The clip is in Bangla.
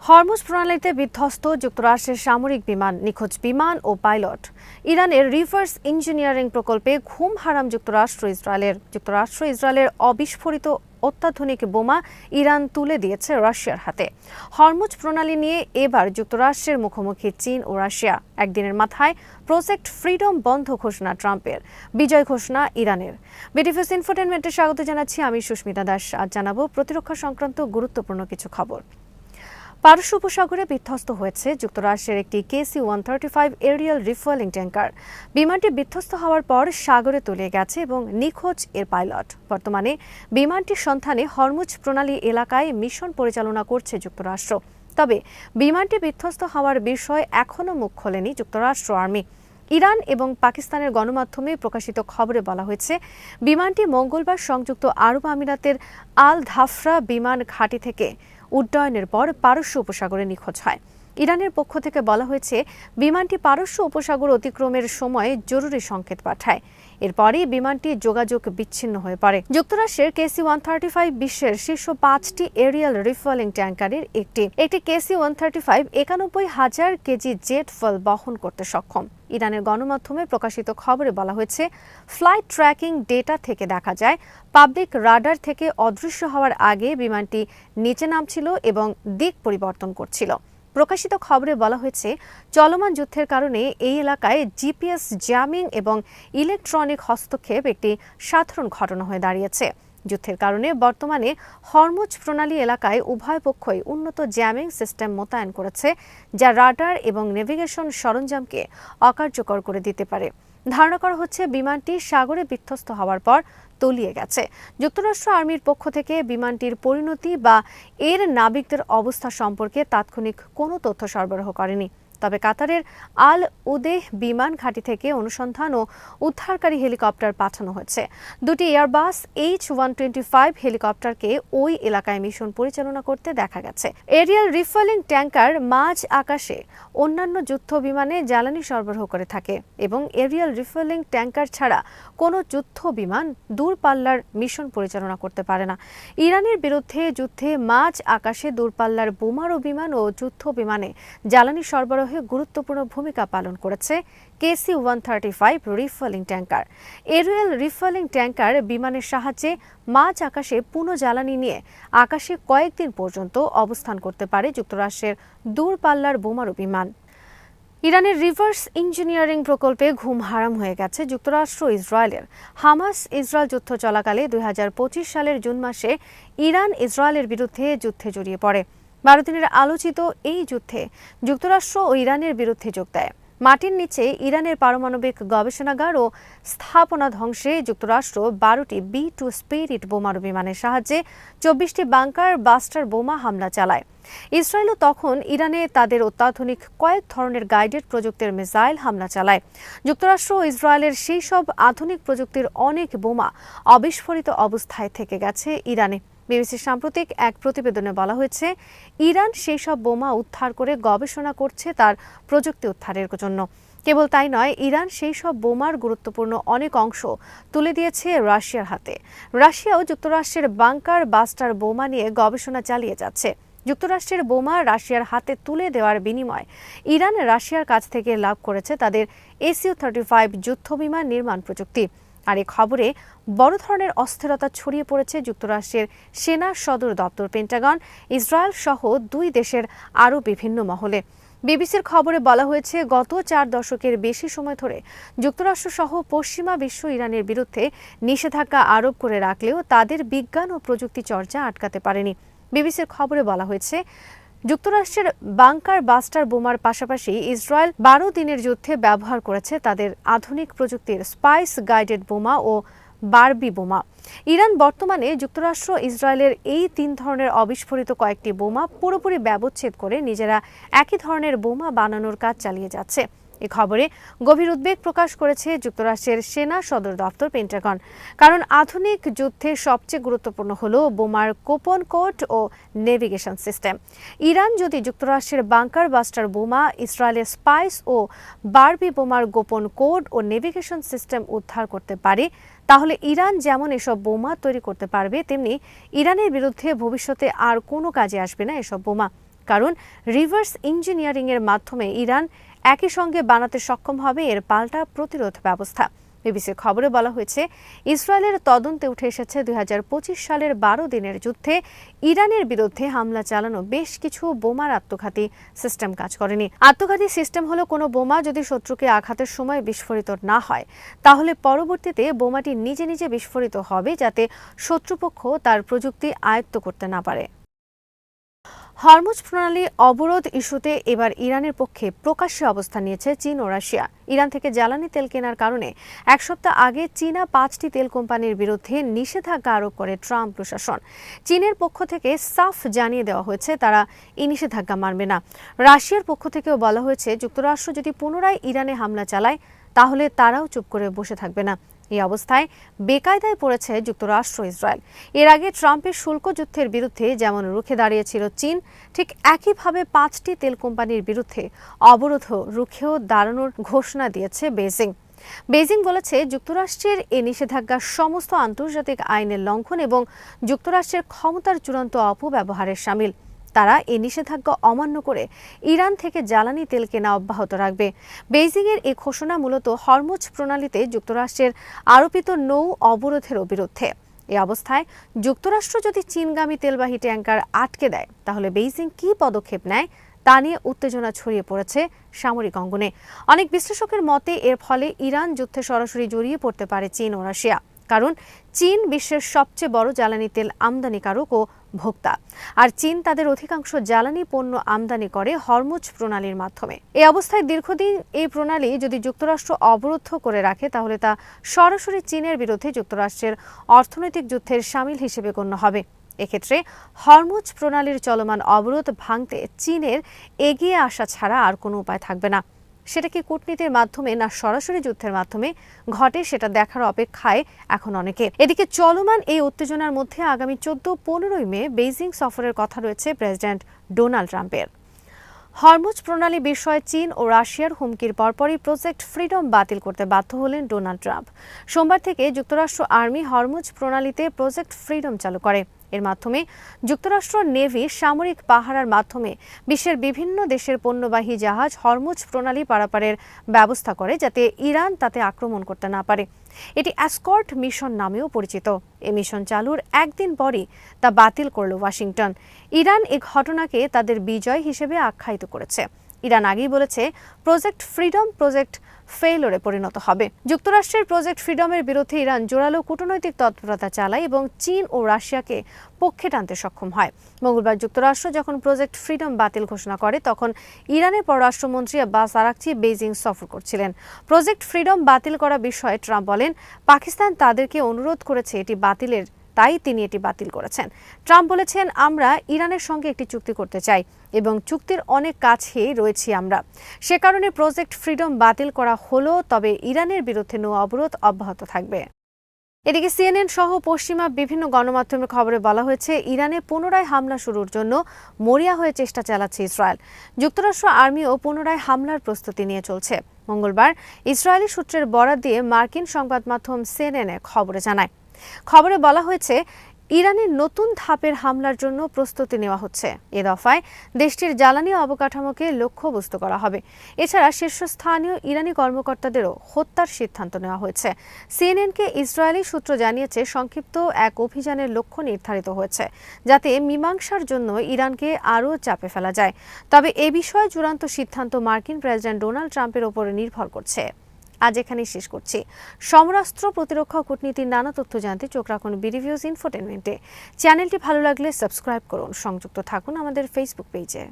হরমুজ প্রণালীতে বিধ্বস্ত যুক্তরাষ্ট্রের সামরিক বিমান, নিখোঁজ বিমান ও পাইলট। ইরানের রিভার্স ইঞ্জিনিয়ারিং প্রকল্পে ঘুম হারাম যুক্তরাষ্ট্র ইসরায়েলের অবিস্ফোরিত অত্যাধুনিক বোমা ইরান তুলে দিয়েছে রাশিয়ার হাতে। হরমুজ প্রণালী নিয়ে এবার যুক্তরাষ্ট্রের মুখোমুখি চীন ও রাশিয়া। একদিনের মাথায় প্রজেক্ট ফ্রিডম বন্ধ ঘোষণা ট্রাম্পের, বিজয় ঘোষণা ইরানের। বিটিভিউস ইনফোটেনমেন্টে স্বাগত জানাচ্ছি আমি সুস্মিতা দাস। আজ জানাবো প্রতিরক্ষা সংক্রান্ত গুরুত্বপূর্ণ কিছু খবর। পারস্য উপসাগরে বিধ্বস্ত হয়েছে যুক্তরাষ্ট্রের একটি KC-135 এরিয়াল রিফুয়েলিং ট্যাঙ্কার। বিমানটি বিধ্বস্ত হওয়ার পর সাগরে তলিয়ে গেছে এবং নিখোঁজ এর পাইলট। বর্তমানে বিমানটির সন্ধানে হরমুজ প্রণালী এলাকায় মিশন পরিচালনা করছে যুক্তরাষ্ট্র। তবে বিমানটি বিধ্বস্ত হওয়ার বিষয়ে এখনও মুখ খোলেনি যুক্তরাষ্ট্র আর্মি। ইরান এবং পাকিস্তানের গণমাধ্যমে প্রকাশিত খবরে বলা হয়েছে, বিমানটি মঙ্গলবার সংযুক্ত আরব আমিরাতের আল ধাফরা বিমান ঘাঁটি থেকে উড্ডয়নের পর পারস্য উপসাগরে নিখোঁজ হয়। ইরানের পক্ষ থেকে বলা হয়েছে, বিমানটি পারস্য উপসাগর অতিক্রমের সময় জরুরি সংকেত পাঠায়। এরপরই বিমানটি যোগাযোগ বিচ্ছিন্ন হয়ে পড়ে। যুক্তরাষ্ট্রের KC-135 বিশ্বের শীর্ষ 5টি এরিয়াল রিফুয়েলিং ট্যাঙ্কারের একটি KC-135 91,000 কেজি জেট ফুয়েল বহন করতে সক্ষম। ইরানের গণমাধ্যমে প্রকাশিত খবরে বলা হয়েছে, ফ্লাইট ট্র্যাকিং ডেটা থেকে দেখা যায়, পাবলিক রাডার থেকে অদৃশ্য হওয়ার আগে বিমানটি নিচে নামছিল এবং দিক পরিবর্তন করছিল। প্রকাশিত খবরে বলা হয়েছে, চলমান যুদ্ধের কারণে এই এলাকায় GPS জ্যামিং এবং ইলেকট্রনিক হস্তক্ষেপ একটি সাধারণ ঘটনা হয়ে দাঁড়িয়েছে। যুদ্ধের কারণে বর্তমানে হরমুজ প্রণালী এলাকায় উভয় পক্ষই উন্নত জ্যামিং সিস্টেম মোতায়েন করেছে, যা রাডার এবং নেভিগেশন সরঞ্জামকে অকার্যকর করে দিতে পারে। ধারণা করা হচ্ছে, বিমানটি সাগরে বিধ্বস্ত হওয়ার পর তলিয়ে গেছে। যুক্তরাষ্ট্র আর্মির পক্ষ থেকে বিমানটির পরিণতি বা এর নাবিকদের অবস্থা সম্পর্কে তাৎক্ষণিক কোনো তথ্য সরবরাহ করেনি। তবে কাতারের আল উদেহ বিমান ঘাঁটি থেকে অনুসন্ধান ও উদ্ধারকারী হেলিকপ্টার পাঠানো হয়েছে। দুটি এয়ারবাস H-125 হেলিকপ্টারকে ওই এলাকায় মিশন পরিচালনা করতে দেখা গেছে। এরিয়াল রিফুয়েলিং ট্যাঙ্কার মাঝ আকাশে অন্যান্য যুদ্ধ বিমানে জ্বালানি সরবরাহ করে থাকে এবং এরিয়াল রিফুয়েলিং ট্যাঙ্কার ছাড়া কোনো যুদ্ধ বিমান দূরপাল্লার মিশন পরিচালনা করতে পারে না। ইরানের বিরুদ্ধে যুদ্ধে মাঝ আকাশে দূরপাল্লার বোমারু বিমান ও যুদ্ধ বিমানে জ্বালানি সরবরাহ গুরুত্বপূর্ণ ভূমিকা পালন করেছে KC-135 refuelling tanker. Aerial refuelling tanker বিমানের সাহায্যে মাঝ আকাশে পুনঃ জ্বালানি নিয়ে আকাশে কয়েকদিন পর্যন্ত অবস্থান করতে পারে যুক্তরাষ্ট্রের দূরপাল্লার বোমারু বিমান। ইরানের রিভার্স ইঞ্জিনিয়ারিং প্রকল্পে ঘুম হারাম হয়ে গেছে যুক্তরাষ্ট্র ইসরায়েলের। হামাস ইসরায়েল যুদ্ধ চলাকালে 2025 সালের জুন মাসে ইরান ইসরায়েলের বিরুদ্ধে যুদ্ধে জড়িয়ে পড়ে। 12 দিনের আলোচিত এই যুদ্ধে যুক্তরাষ্ট্র ও ইরানের বিরুদ্ধে যোগ দেয়। মাটির নিচে ইরানের পারমাণবিক গবেষণাগার ও স্থাপনা ধ্বংসে যুক্তরাষ্ট্র 12টি B-2 স্পিরিট বোমারু বিমানের সাহায্যে 24টি বাংকার বাস্টার বোমা হামলা চালায়। ইসরায়েলও তখন ইরানে তাদের অত্যাধুনিক কয়েক ধরনের গাইডেড প্রযুক্তির মিসাইল হামলা চালায়। যুক্তরাষ্ট্র ও ইসরায়েলের সেই সব আধুনিক প্রযুক্তির অনেক বোমা অবিস্ফোরিত অবস্থায় থেকে গেছে ইরানে। বিবিসির সাম্প্রতিক এক প্রতিবেদনে বলা হয়েছে, ইরান সেই সব বোমা উদ্ধার করে গবেষণা করছে তার প্রযুক্তি উদ্ধারের জন্য। কেবল তাই নয়, ইরান সেই সব বোমার গুরুত্বপূর্ণ অনেক অংশ তুলে দিয়েছে রাশিয়ার হাতে। রাশিয়াও যুক্তরাষ্ট্রের বাংকার বাস্টার বোমা নিয়ে গবেষণা চালিয়ে যাচ্ছে। যুক্তরাষ্ট্রের বোমা রাশিয়ার হাতে তুলে দেওয়ার বিনিময়ে ইরান রাশিয়ার কাছ থেকে লাভ করেছে তাদের SU-35 যুদ্ধবিমান নির্মাণ প্রযুক্তি। আর এই খবরে বড় ধরনের অস্থিরতা ছড়িয়ে পড়েছে যুক্তরাষ্ট্রের সেনা সদর দপ্তর, পেন্টাগন, ইসরায়েল সহ দুই দেশের আরও বিভিন্ন মহলে। বিবিসির খবরে বলা হয়েছে, গত 4 দশকের বেশি সময় ধরে যুক্তরাষ্ট্র সহ পশ্চিমা বিশ্ব ইরানের বিরুদ্ধে নিষেধাজ্ঞা আরোপ করে রাখলেও তাদের বিজ্ঞান ও প্রযুক্তি চর্চা আটকাতে পারেনি। বিবিসির খবরে বলা হয়েছে, যুক্তরাষ্ট্রের বাংকার বাস্টার বোমার পাশাপাশি ইসরায়েল 12 দিনের যুদ্ধে ব্যবহার করেছে তাদের আধুনিক প্রযুক্তির স্পাইস গাইডেড বোমা ও বারবি বোমা। ইরান বর্তমানে যুক্তরাষ্ট্র ইসরায়েলের এই 3 ধরনের অবিস্ফোরিত কয়েকটি বোমা পুরোপুরি ব্যবচ্ছেদ করে নিজেরা একই ধরনের বোমা বানানোর কাজ চালিয়ে যাচ্ছে। এ খবরে গভীর উদ্বেগ প্রকাশ করেছে যুক্তরাষ্ট্রের সেনা সদর দপ্তর, পেন্টাগন। কারণ আধুনিক যুদ্ধে সবচেয়ে গুরুত্বপূর্ণ হল বোমার গোপন কোড ও নেভিগেশন সিস্টেম। ইরান যদি যুক্তরাষ্ট্রের বাংকার বাস্টার বোমা, ইসরায়েলের স্পাইস ও বারবি বোমার গোপন কোড ও নেভিগেশন সিস্টেম উদ্ধার করতে পারে, তাহলে ইরান যেমন এসব বোমা তৈরি করতে পারবে, তেমনি ইরানের বিরুদ্ধে ভবিষ্যতে আর কোনো কাজে আসবে না এসব বোমা। কারণ রিভার্স ইঞ্জিনিয়ারিংয়ের মাধ্যমে ইরান একই সঙ্গে বানাতে সক্ষম হবে এর পাল্টা প্রতিরোধ ব্যবস্থা। বিবিসির খবরে বলা হয়েছে, ইসরায়েলের তদন্তে উঠে এসেছে 2025 সালের 12 দিনের যুদ্ধে ইরানের বিরুদ্ধে হামলা চালানো বেশ কিছু বোমার আত্মঘাতী সিস্টেম কাজ করেনি। আত্মঘাতী সিস্টেম হলো কোনো বোমা যদি শত্রুকে আঘাতের সময় বিস্ফোরিত না হয়, তাহলে পরবর্তীতে বোমাটি নিজে নিজে বিস্ফোরিত হবে যাতে শত্রুপক্ষ তার প্রযুক্তি আয়ত্ত করতে না পারে। হরমুজ প্রণালী অবরোধ ইস্যুতে এবার ইরানের পক্ষে প্রকাশ্যে অবস্থান নিয়েছে চীন ও রাশিয়া। ইরান থেকে জ্বালানি তেল কেনার কারণে এক সপ্তাহ আগে চীনা 5টি তেল কোম্পানির বিরুদ্ধে নিষেধাজ্ঞা আরোপ করে ট্রাম্প প্রশাসন। চীনের পক্ষ থেকে সাফ জানিয়ে দেওয়া হয়েছে তারা এই নিষেধাজ্ঞা মানবে না। রাশিয়ার পক্ষ থেকেও বলা হয়েছে যুক্তরাষ্ট্র যদি পুনরায় ইরানে হামলা চালায় তাহলে তারাও চুপ করে বসে থাকবে না। এই অবস্থায় বেকায়দায় পড়েছে যুক্তরাষ্ট্র ইসরায়েল। এর আগে ট্রাম্পের শুল্ক যুদ্ধের বিরুদ্ধে যেমন রুখে দাঁড়িয়েছিল চীন, ঠিক একইভাবে 5টি তেল কোম্পানির বিরুদ্ধে অবরোধও রুখেও দাঁড়ানোর ঘোষণা দিয়েছে বেইজিং। বেইজিং বলেছে যুক্তরাষ্ট্রের এই নিষেধাজ্ঞা সমস্ত আন্তর্জাতিক আইনের লঙ্ঘন এবং যুক্তরাষ্ট্রের ক্ষমতার চূড়ান্ত অপব্যবহারের শামিল। তারা এই নিষেধাজ্ঞা অমান্য করে ইরান থেকে জ্বালানি তেল কেনা অব্যাহত রাখবে। বেইজিংয়ের এই ঘোষণা মূলত হরমুজ প্রণালীতে যুক্তরাষ্ট্রের আরোপিত নৌ অবরোধের বিরুদ্ধে। এই অবস্থায় যুক্তরাষ্ট্র যদি চীনগামী তেলবাহী ট্যাঙ্কার আটকে দেয় তাহলে বেইজিং কী পদক্ষেপ নেয় তা নিয়ে উত্তেজনা ছড়িয়ে পড়েছে সামরিক অঙ্গনে। অনেক বিশ্লেষকের মতে এর ফলে ইরান যুদ্ধে সরাসরি জড়িয়ে পড়তে পারে চীন ও রাশিয়া, কারণ চীন বিশ্বের সবচেয়ে বড় জ্বালানি তেল আমদানিকারক ও ভোক্তা, আর চীন তাদের অধিকাংশ জ্বালানি পণ্য আমদানি করে হরমুজ প্রণালীর মাধ্যমে। এই অবস্থায় দীর্ঘদিন এই প্রণালী যদি যুক্তরাষ্ট্র অবরুদ্ধ করে রাখে তাহলে তা সরাসরি চীনের বিরুদ্ধে যুক্তরাষ্ট্রের অর্থনৈতিক যুদ্ধের শামিল হিসেবে গণ্য হবে। এক্ষেত্রে হরমুজ প্রণালীর চলমান অবরোধ ভাঙতে চীনের এগিয়ে আসা ছাড়া আর কোনো উপায় থাকবে না। সেটা কি কূটনীতির মাধ্যমে না সরাসরি যুদ্ধের মাধ্যমে ঘটে সেটা দেখার অপেক্ষায় এখন অনেকে। এদিকে চলমান এই উত্তেজনার মধ্যে আগামী 14-15 মে বেইজিং সফরের কথা রয়েছে প্রেসিডেন্ট ডোনাল্ড ট্রাম্পের। হরমুজ প্রণালী বিষয়ে চীন ও রাশিয়ার হুমকির পরপরই প্রজেক্ট ফ্রিডম বাতিল করতে বাধ্য হলেন ডোনাল্ড ট্রাম্প। সোমবার থেকে যুক্তরাষ্ট্র আর্মি হরমুজ প্রণালীতে প্রজেক্ট ফ্রিডম চালু করে। এর মাধ্যমে যুক্তরাষ্ট্র নেভি সামরিক পাহারার মাধ্যমে বিশ্বের বিভিন্ন দেশের পণ্যবাহী জাহাজ হরমুজ প্রণালী পারাপারের ব্যবস্থা করে যাতে ইরান তাতে আক্রমণ করতে না পারে। এটি অ্যাসকর্ট মিশন নামেও পরিচিত। এই মিশন চালুর একদিন পরই তা বাতিল করল ওয়াশিংটন। ইরান এই ঘটনাকে তাদের বিজয় হিসেবে আখ্যায়িত করেছে। ইরান আগেই বলেছে প্রজেক্ট ফ্রিডম প্রজেক্ট ফেইলরে পরিণত হবে। যুক্তরাষ্ট্রের প্রজেক্ট ফ্রিডমের বিরুদ্ধে ইরান জোরালো কূটনৈতিক তৎপরতা চালায় এবং চীন ও রাশিয়াকে পক্ষে টানতে সক্ষম হয়। মঙ্গলবার যুক্তরাষ্ট্র যখন প্রজেক্ট ফ্রিডম বাতিল ঘোষণা করে তখন ইরানের পররাষ্ট্রমন্ত্রী আব্বাস আরাকচি বেইজিং সফর করছিলেন। প্রজেক্ট ফ্রিডম বাতিল করা বিষয়ে ট্রাম্প বলেন পাকিস্তান তাদেরকে অনুরোধ করেছে এটি বাতিলের, তাই তিনি এটি বাতিল করেছেন। ট্রাম্প বলেছেন, আমরা ইরানের সঙ্গে একটি চুক্তি করতে চাই এবং চুক্তির অনেক কাছেই রয়েছি আমরা। সে কারণে প্রজেক্ট ফ্রিডম বাতিল করা হলো, তবে ইরানের বিরুদ্ধে নৌ অবরোধ অব্যাহত থাকবে। এদিকে সিএনএন সহ পশ্চিমা বিভিন্ন গণমাধ্যমের খবরে বলা হয়েছে ইরানে পুনরায় হামলা শুরুর জন্য মরিয়া হয়ে চেষ্টা চালাচ্ছে ইসরায়েল। যুক্তরাষ্ট্র আর্মিও পুনরায় হামলার প্রস্তুতি নিয়ে চলছে। মঙ্গলবার ইসরায়েলি সূত্রের বরাত দিয়ে মার্কিন সংবাদ মাধ্যম সিএনএন খবরে জানায়। খবরে বলা হয়েছে ইরানের নতুন ধাপের হামলার জন্য প্রস্তুতি নেওয়া হচ্ছে। এ দফায় দেশটির জ্বালানি অবকাঠামোকে লক্ষ্যবস্তু করা হবে। এছাড়া শীর্ষস্থানীয় ইরানি কর্মকর্তাদেরও হত্যার সিদ্ধান্ত নেওয়া হয়েছে। সিএনএনকে ইসরায়েলি সূত্র জানিয়েছে সংক্ষিপ্ত এক অভিযানের লক্ষ্য নির্ধারিত হয়েছে যাতে মীমাংসার জন্য ইরানকে আরও চাপে ফেলা যায়। তবে এ বিষয়ে চূড়ান্ত সিদ্ধান্ত মার্কিন প্রেসিডেন্ট ডোনাল্ড ট্রাম্পের ওপর নির্ভর করছে। আজ এখানেই শেষ করছি। সমরাস্ত্র, প্রতিরক্ষা ও কূটনীতির নানা তথ্য জানতে চোখ রাখুন বিডিভিউজ ইনফোটেনমেন্টে। চ্যানেলটি ভালো লাগলে সাবস্ক্রাইব করুন। সংযুক্ত থাকুন আমাদের ফেসবুক পেজে।